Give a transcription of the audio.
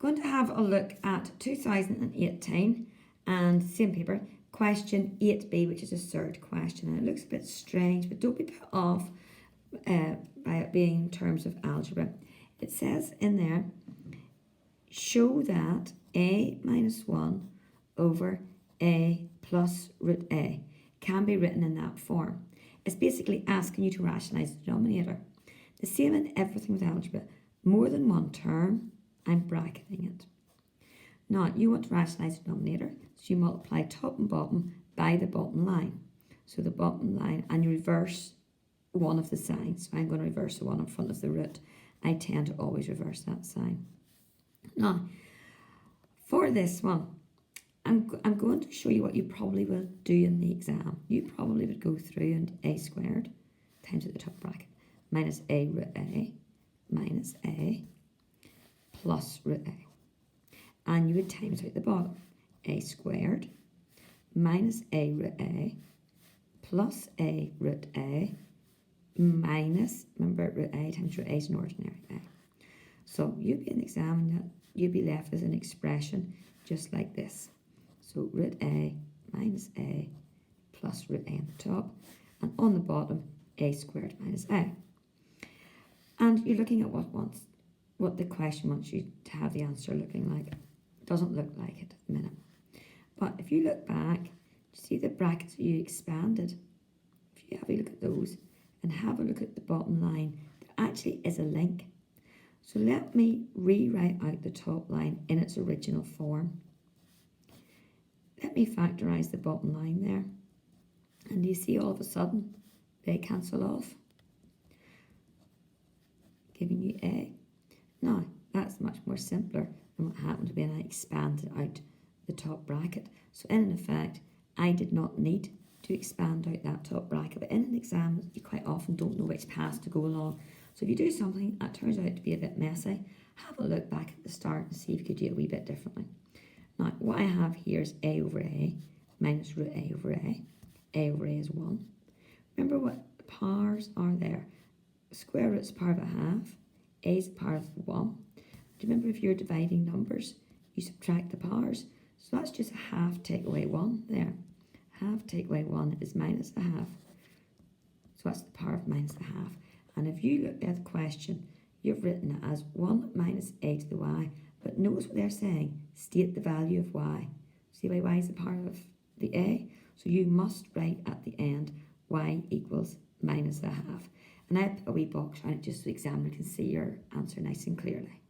going to have a look at 2018 and same paper, question 8b, which is a third question. And it looks a bit strange, but don't be put off by it being in terms of algebra. It says in there, show that a minus 1 over a plus root a can be written in that form. It's basically asking you to rationalise the denominator. The same in everything with algebra. More than one term, I'm bracketing it. Now, you want to rationalise the denominator, so you multiply top and bottom by the bottom line. So the bottom line, and you reverse one of the signs. So I'm going to reverse the one in front of the root. I tend to always reverse that sign. Now, for this one, I'm going to show you what you probably will do in the exam. You probably would go through and a squared times at the top bracket minus a root a minus a plus root a. And you would times out the bottom. A squared minus a root a plus a root a minus, remember root a times root a is an ordinary a. So you'd be in the exam and you'd be left with an expression just like this. So root a minus a plus root a on the top, and on the bottom a squared minus a. And you're looking at what the question wants you to have the answer looking like. It doesn't look like it at the minute. But if you look back, see the brackets that you expanded. If you have a look at those and have a look at the bottom line, there actually is a link. So let me rewrite out the top line in its original form. Let me factorise the bottom line there. And you see all of a sudden they cancel off, giving you a. Now, that's much more simpler than what happened when I expanded out the top bracket. So in effect, I did not need to expand out that top bracket. But in an exam, you quite often don't know which path to go along. So if you do something that turns out to be a bit messy, have a look back at the start and see if you could do it a wee bit differently. Now, what I have here is a over a minus root a over a. A over a is 1. Remember what the powers are there. Square root is power of a half. A is the power of 1. Do you remember if you're dividing numbers, you subtract the powers? So that's just a half take away 1 there. Half take away 1 is minus a half. So that's the power of minus a half. And if you look at the question, you've written it as 1 minus a to the y. But notice what they're saying. State the value of y. See why y is the power of the a? So you must write at the end y equals minus a half. And I put a wee box on it just so the examiner can see your answer nice and clearly.